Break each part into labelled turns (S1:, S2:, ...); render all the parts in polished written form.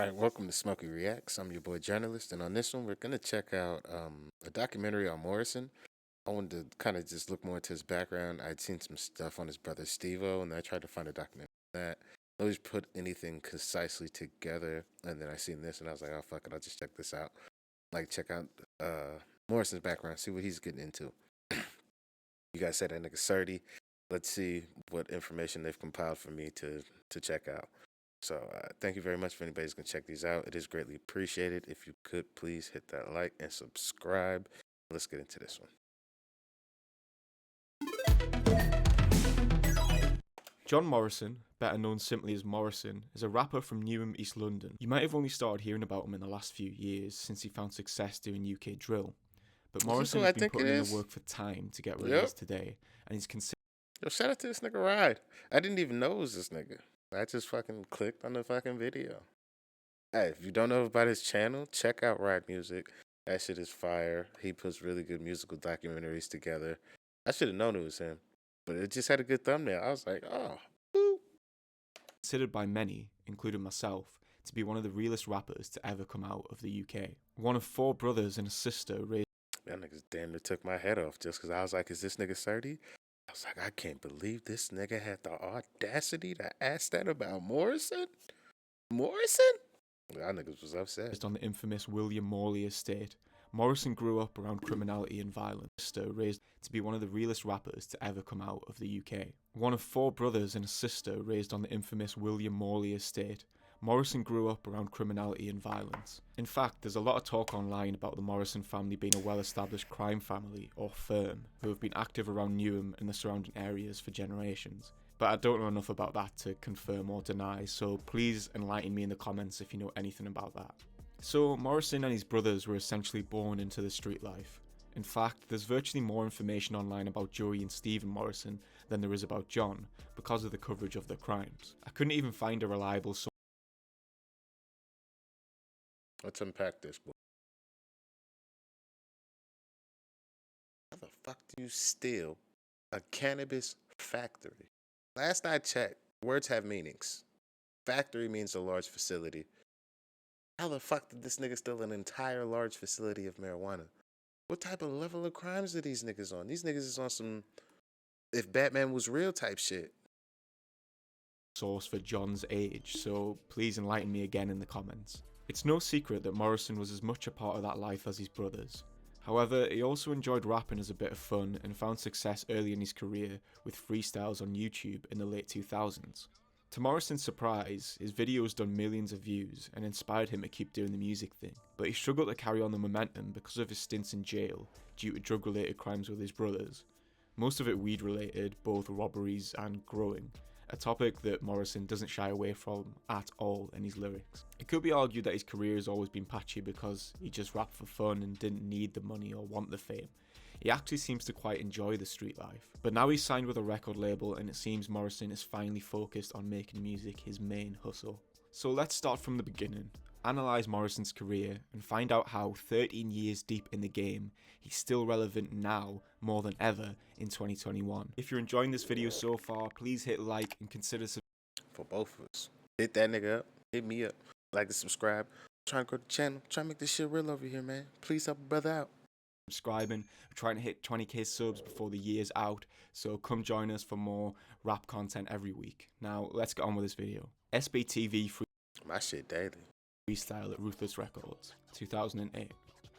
S1: All right, welcome to Smokey Reacts. I'm your boy Journalist, and on this one, we're gonna check out a documentary on Morrison. I wanted to kind of just look more into his background. I'd seen some stuff on his brother Steve-O, and I tried to find a documentary on that. I always put anything concisely together, and then I seen this, and I was like, oh fuck it, I'll just check this out. Like check out Morrison's background, see what he's getting into. You guys said that nigga 30. Let's see what information they've compiled for me to check out. So thank you very much for anybody who's going to check these out. It is greatly appreciated. If you could please hit that like and subscribe. Let's get into this one.
S2: John Morrisson, better known simply as Morrisson, is a rapper from Newham, East London. You might have only started hearing about him in the last few years since he found success doing UK drill. But Morrisson has been putting in the work for time to get released today, and he's considered.
S1: Yo, shout out to this nigga Ride. I didn't even know it was this nigga. I just fucking clicked on the fucking video. Hey, if you don't know about his channel, check out Ride Music. That shit is fire. He puts really good musical documentaries together. I should have known it was him, but it just had a good thumbnail. I was like, oh, boop.
S2: Considered by many, including myself, to be one of the realest rappers to ever come out of the UK. One of 4 brothers and a sister raised.
S1: That niggas damn near took my head off just because I was like, is this nigga 30? I was like, I can't believe this nigga had the audacity to ask that about Morrisson? Morrisson? That niggas was upset.
S2: On the infamous William Morley estate, Morrisson grew up around criminality and violence, raised to be one of the realest rappers to ever come out of the UK. One of 4 brothers and a sister raised on the infamous William Morley estate, Morrisson grew up around criminality and violence. In fact, there's a lot of talk online about the Morrisson family being a well-established crime family, or firm, who have been active around Newham and the surrounding areas for generations. But I don't know enough about that to confirm or deny, so please enlighten me in the comments if you know anything about that. So, Morrisson and his brothers were essentially born into the street life. In fact, there's virtually more information online about Joey and Stephen Morrisson than there is about John, because of the coverage of their crimes. I couldn't even find a reliable source.
S1: Let's unpack this, boy. How the fuck do you steal a cannabis factory? Last I checked, words have meanings. Factory means a large facility. How the fuck did this nigga steal an entire large facility of marijuana? What type of level of crimes are these niggas on? These niggas is on some if Batman was real type shit.
S2: Source for John's age, so please enlighten me again in the comments. It's no secret that Morrisson was as much a part of that life as his brothers. However, he also enjoyed rapping as a bit of fun and found success early in his career with freestyles on YouTube in the late 2000s. To Morrison's surprise, his videos done millions of views and inspired him to keep doing the music thing, but he struggled to carry on the momentum because of his stints in jail due to drug-related crimes with his brothers. Most of it weed-related, both robberies and growing, a topic that Morrisson doesn't shy away from at all in his lyrics. It could be argued that his career has always been patchy because he just rapped for fun and didn't need the money or want the fame. He actually seems to quite enjoy the street life. But now he's signed with a record label and it seems Morrisson is finally focused on making music his main hustle. So let's start from the beginning, analyse Morrison's career and find out how 13 years deep in the game, he's still relevant now more than ever in 2021. If you're enjoying this video so far, please hit like and consider
S1: for both of us. Hit that nigga up, hit me up, like and subscribe. Trying to grow the channel, trying to make this shit real over here, man. Please help a brother out.
S2: Subscribing. We're trying to hit 20k subs before the year's out, so come join us for more rap content every week. Now let's get on with this video. SBTV
S1: my shit daily.
S2: Freestyle at Ruthless Records, 2008.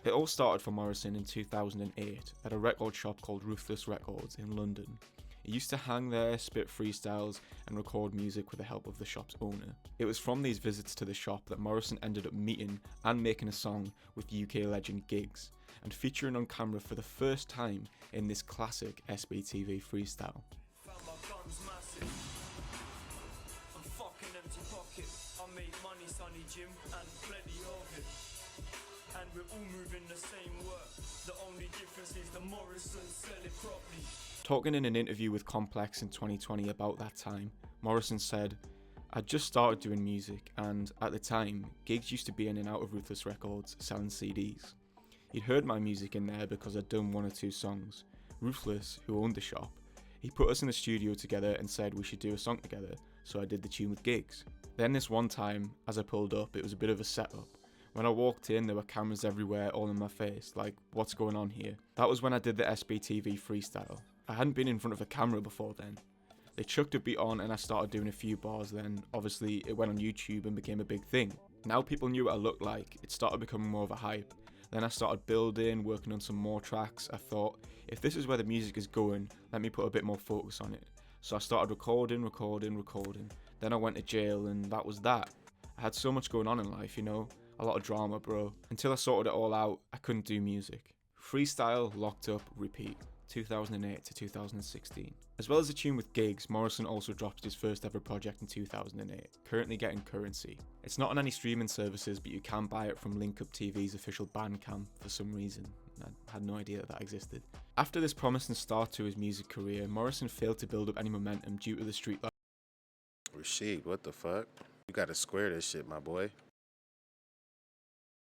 S2: It all started for Morrisson in 2008 at a record shop called Ruthless Records in London. He used to hang there, spit freestyles and record music with the help of the shop's owner. It was from these visits to the shop that Morrisson ended up meeting and making a song with UK legend Giggs, and featuring on camera for the first time in this classic SBTV freestyle. And we're all moving the same work. The only difference is the Morrisson sell it properly. Talking in an interview with Complex in 2020 about that time, Morrisson said, "I'd just started doing music and at the time, Giggs used to be in and out of Ruthless Records selling CDs. He'd heard my music in there because I'd done 1 or 2 songs. Ruthless, who owned the shop, he put us in the studio together and said we should do a song together, so I did the tune with Giggs. Then this one time, as I pulled up, it was a bit of a setup. When I walked in, there were cameras everywhere, all in my face, like, what's going on here? That was when I did the SBTV freestyle. I hadn't been in front of a camera before then. They chucked a beat on and I started doing a few bars, then obviously it went on YouTube and became a big thing. Now people knew what I looked like, it started becoming more of a hype. Then I started building, working on some more tracks. I thought, if this is where the music is going, let me put a bit more focus on it. So I started recording. Then I went to jail and that was that. I had so much going on in life, you know, a lot of drama, bro. Until I sorted it all out, I couldn't do music. Freestyle, locked up, repeat. 2008 to 2016. As well as a tune with gigs, Morrisson also dropped his first ever project in 2008, currently getting currency. It's not on any streaming services, but you can buy it from Link Up TV's official Bandcamp for some reason. I had no idea that existed. After this promising start to his music career, Morrisson failed to build up any momentum due to the street life.
S1: Rashid, what the fuck? You gotta square this shit, my boy.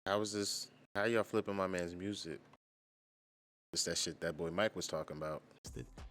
S1: How is this? How y'all flipping my man's music? It's that shit that boy Mike was talking about.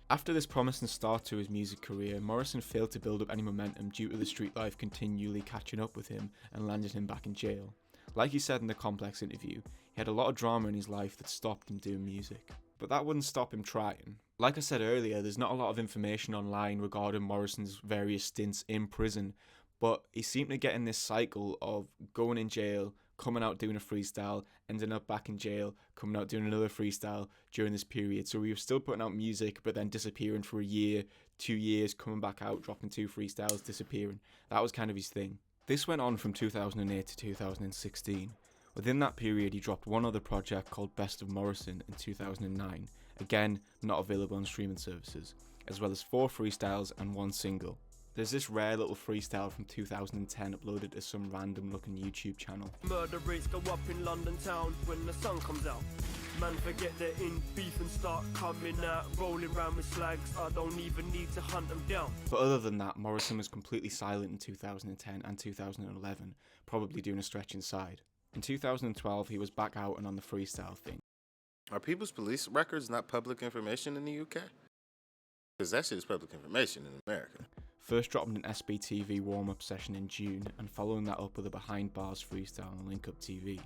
S2: After this promising start to his music career, Morrisson failed to build up any momentum due to the street life continually catching up with him and landed him back in jail. Like he said in the Complex interview, he had a lot of drama in his life that stopped him doing music. But that wouldn't stop him trying. Like I said earlier, there's not a lot of information online regarding Morrisson's various stints in prison, but he seemed to get in this cycle of going in jail, coming out doing a freestyle, ending up back in jail, coming out doing another freestyle during this period. So he was still putting out music, but then disappearing for a year, 2 years, coming back out, dropping 2 freestyles, disappearing. That was kind of his thing. This went on from 2008 to 2016. Within that period, he dropped one other project called Best of Morrisson in 2009, again not available on streaming services, as well as 4 freestyles and 1 single. There's this rare little freestyle from 2010 uploaded to some random looking YouTube channel.
S3: Murder rates go up in London town when the sun comes out. Man forget they're in beef and start coming out, rolling round with slags. I don't even need to hunt them down.
S2: But other than that, Morrisson was completely silent in 2010 and 2011, probably doing a stretch inside. In 2012, he was back out and on the freestyle thing.
S1: Are people's police records not public information in the UK? Because that shit is public information in America.
S2: First dropping an SBTV warm-up session in June, and following that up with a Behind Bars freestyle on Link Up TV,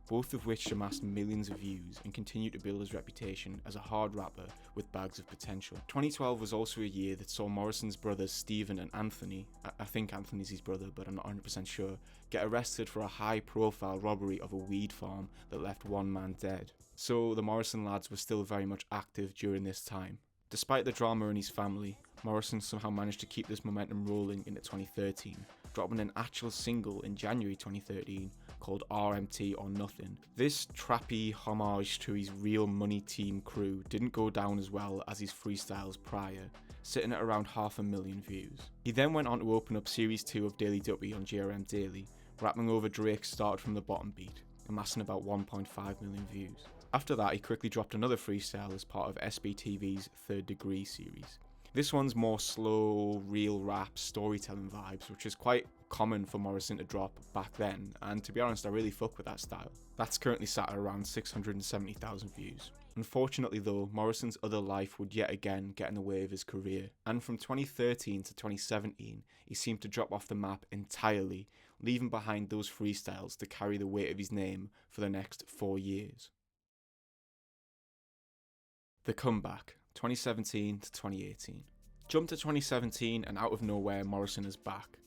S2: both of which amassed millions of views and continued to build his reputation as a hard rapper with bags of potential. 2012 was also a year that saw Morrison's brothers Stephen and Anthony, I think Anthony's his brother but I'm not 100% sure, get arrested for a high-profile robbery of a weed farm that left one man dead. So the Morrisson lads were still very much active during this time. Despite the drama in his family, Morrisson somehow managed to keep this momentum rolling into 2013, dropping an actual single in January 2013 called RMT or Nothing. This trappy homage to his Real Money Team crew didn't go down as well as his freestyles prior, sitting at around 500,000 views. He then went on to open up Series 2 of Daily Duppy on JRM Daily, rapping over Drake's Started From The Bottom beat, amassing about 1.5 million views. After that, he quickly dropped another freestyle as part of SBTV's Third Degree series. This one's more slow, real rap, storytelling vibes, which is quite common for Morrisson to drop back then, and to be honest, I really fuck with that style. That's currently sat at around 670,000 views. Unfortunately though, Morrison's other life would yet again get in the way of his career, and from 2013 to 2017, he seemed to drop off the map entirely, leaving behind those freestyles to carry the weight of his name for the next 4 years. The comeback, 2017 to 2018. Jump to 2017 and out of nowhere Morrisson is back.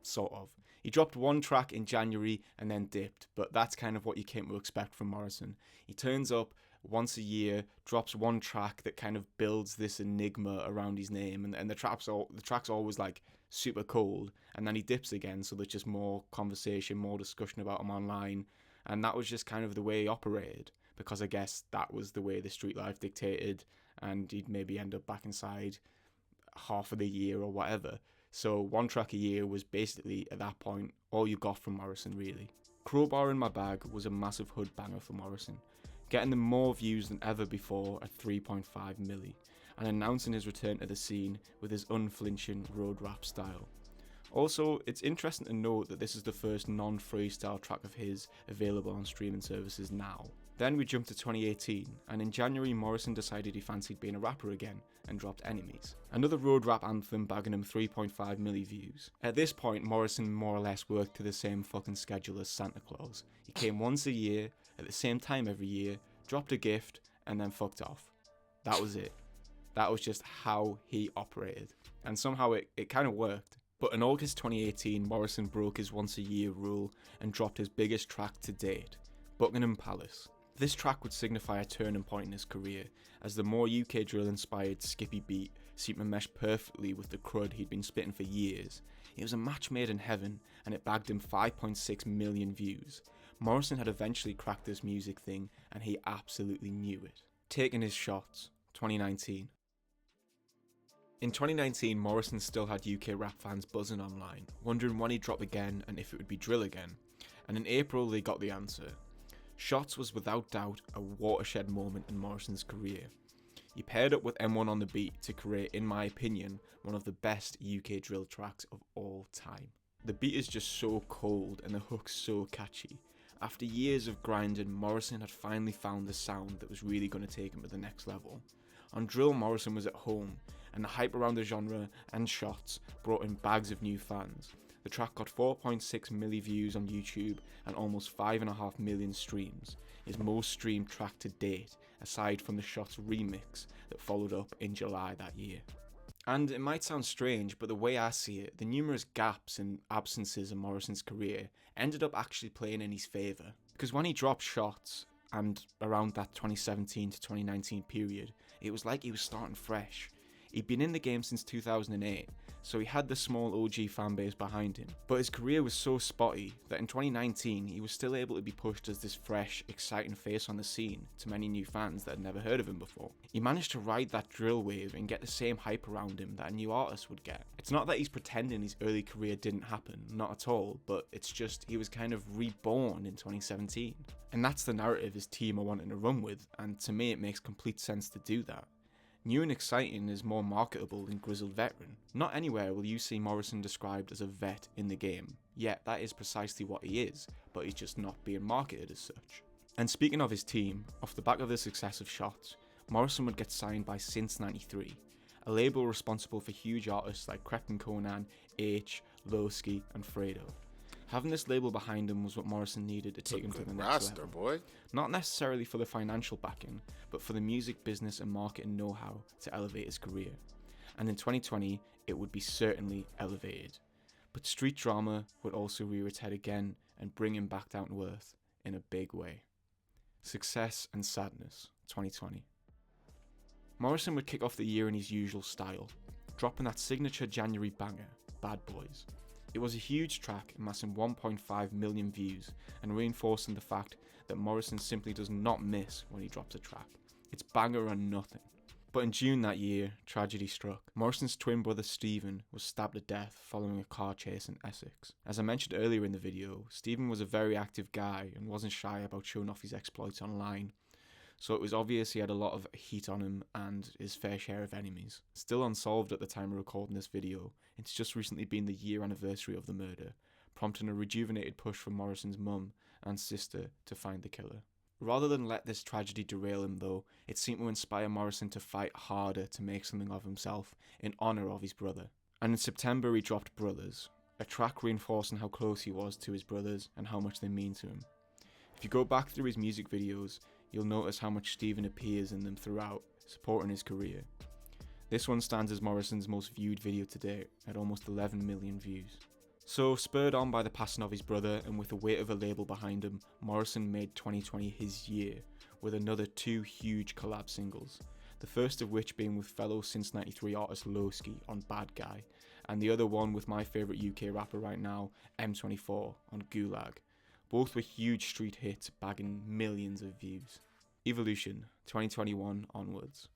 S2: Sort of. He dropped one track in January and then dipped, but that's kind of what you came to expect from Morrisson. He turns up once a year, drops one track that kind of builds this enigma around his name, and the track's always like super cold, and then he dips again, so there's just more conversation, more discussion about him online, and that was just kind of the way he operated. Because I guess that was the way the street life dictated, and he'd maybe end up back inside half of the year or whatever. So 1 track a year was basically, at that point, all you got from Morrisson, really. Crowbar in My Bag was a massive hood banger for Morrisson, getting them more views than ever before at 3.5 milli, and announcing his return to the scene with his unflinching road rap style. Also, it's interesting to note that this is the first non-freestyle track of his available on streaming services now. Then we jump to 2018, and in January Morrisson decided he fancied being a rapper again and dropped Enemies, another road rap anthem bagging him 3.5 million views. At this point, Morrisson more or less worked to the same fucking schedule as Santa Claus. He came once a year, at the same time every year, dropped a gift, and then fucked off. That was it. That was just how he operated. And somehow it kind of worked. But in August 2018, Morrisson broke his once a year rule and dropped his biggest track to date, Buckingham Palace. This track would signify a turning point in his career, as the more UK drill inspired Skippy beat seemed to mesh perfectly with the crud he'd been spitting for years. It was a match made in heaven, and it bagged him 5.6 million views. Morrisson had eventually cracked this music thing, and he absolutely knew it. Taking his shots, 2019. In 2019, Morrisson still had UK rap fans buzzing online, wondering when he'd drop again and if it would be drill again. And in April, they got the answer. Shots was without doubt a watershed moment in Morrison's career. He paired up with M1 on the beat to create, in my opinion, one of the best UK drill tracks of all time. The beat is just so cold and the hook's so catchy. After years of grinding, Morrisson had finally found the sound that was really going to take him to the next level. On drill, Morrisson was at home, and the hype around the genre and shots brought in bags of new fans. The track got 4.6 million views on YouTube and almost 5.5 million streams, his most streamed track to date, aside from the Shots remix that followed up in July that year. And it might sound strange, but the way I see it, the numerous gaps and absences in Morrison's career ended up actually playing in his favour. Because when he dropped Shots, and around that 2017 to 2019 period, it was like he was starting fresh. He'd been in the game since 2008, so he had the small OG fanbase behind him, but his career was so spotty that in 2019 he was still able to be pushed as this fresh, exciting face on the scene to many new fans that had never heard of him before. He managed to ride that drill wave and get the same hype around him that a new artist would get. It's not that he's pretending his early career didn't happen, not at all, but it's just he was kind of reborn in 2017. And that's the narrative his team are wanting to run with, and to me it makes complete sense to do that. New and exciting is more marketable than grizzled veteran. Not anywhere will you see Morrisson described as a vet in the game, yet that is precisely what he is, but he's just not being marketed as such. And speaking of his team, off the back of the success of Shots, Morrisson would get signed by Since 93, a label responsible for huge artists like Crep & Conan, H, Lowski and Fredo. Having this label behind him was what Morrisson needed to take him to the next level.
S1: Boy.
S2: Not necessarily for the financial backing, but for the music business and marketing know-how to elevate his career. And in 2020, it would be certainly elevated. But street drama would also rear its head again and bring him back down to earth in a big way. Success and Sadness, 2020. Morrisson would kick off the year in his usual style, dropping that signature January banger, Bad Boys. It was a huge track, amassing 1.5 million views and reinforcing the fact that Morrisson simply does not miss when he drops a track. It's banger and nothing. But in June that year, tragedy struck. Morrison's twin brother Stephen was stabbed to death following a car chase in Essex. As I mentioned earlier in the video, Stephen was a very active guy and wasn't shy about showing off his exploits online. So it was obvious he had a lot of heat on him and his fair share of enemies. Still unsolved at the time of recording this video, it's just recently been the year anniversary of the murder, prompting a rejuvenated push from Morrison's mum and sister to find the killer. Rather than let this tragedy derail him though, it seemed to inspire Morrisson to fight harder to make something of himself in honour of his brother. And in September he dropped Brothers, a track reinforcing how close he was to his brothers and how much they mean to him. If you go back through his music videos, you'll notice how much Stephen appears in them throughout, supporting his career. This one stands as Morrison's most viewed video to date, at almost 11 million views. So, spurred on by the passing of his brother and with the weight of a label behind him, Morrisson made 2020 his year, with another two huge collab singles, the first of which being with fellow Since 93 artist Lowski on Bad Guy, and the other one with my favourite UK rapper right now, M24, on Gulag. Both were huge street hits, bagging millions of views. Evolution, 2021 onwards.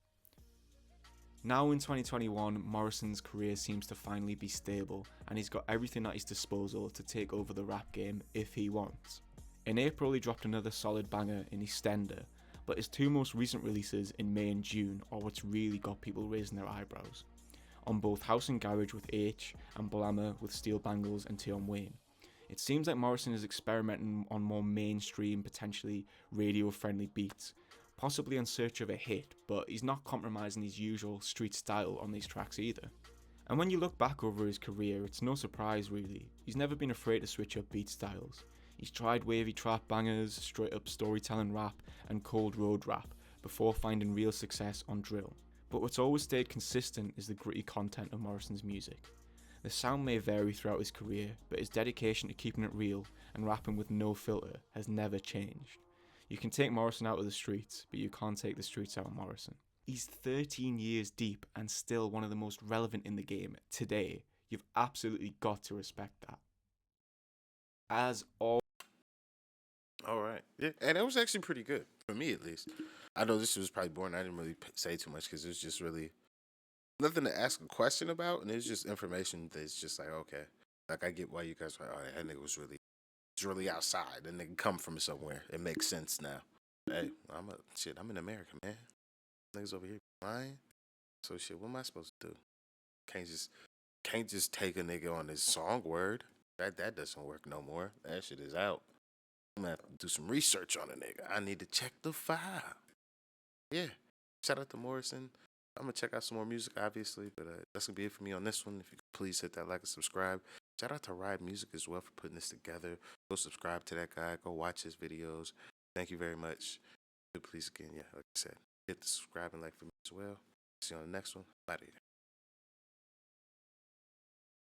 S2: Now in 2021, Morrisson's career seems to finally be stable, and he's got everything at his disposal to take over the rap game if he wants. In April he dropped another solid banger in Extender, but his two most recent releases in May and June are what's really got people raising their eyebrows. on both House and Garage with H and Blammer with Steel Bangles and Tion Wayne. It seems like Morrisson is experimenting on more mainstream, potentially radio-friendly beats, possibly in search of a hit, but he's not compromising his usual street style on these tracks either. And when you look back over his career, it's no surprise really, he's never been afraid to switch up beat styles. He's tried wavy trap bangers, straight up storytelling rap, and cold road rap, before finding real success on drill. But what's always stayed consistent is the gritty content of Morrison's music. The sound may vary throughout his career, but his dedication to keeping it real and rapping with no filter has never changed. You can take Morrisson out of the streets, but you can't take the streets out of Morrisson. He's 13 years deep and still one of the most relevant in the game today. You've absolutely got to respect that. As all
S1: All right. Yeah, and it was actually pretty good for me, at least. I know this was probably boring. I didn't really say too much because it was just really nothing to ask a question about, and it's just information that's just like, okay, like I get why you guys are like, oh, that nigga was really outside. That nigga come from somewhere. It makes sense now. Hey, I'm in America, man. Niggas over here lying. So shit, what am I supposed to do? Can't just take a nigga on his song word. That doesn't work no more. That shit is out. I'm gonna have to do some research on a nigga. I need to check the file. Yeah. Shout out to Morrisson. I'm gonna check out some more music, obviously, but that's gonna be it for me on this one. If you could please hit that like and subscribe. Shout out to Ride Music as well for putting this together. Go subscribe to that guy. Go watch his videos. Thank you very much. Please again, yeah, like I said, hit the subscribe and like for me as well. See you on the next one. Out of here.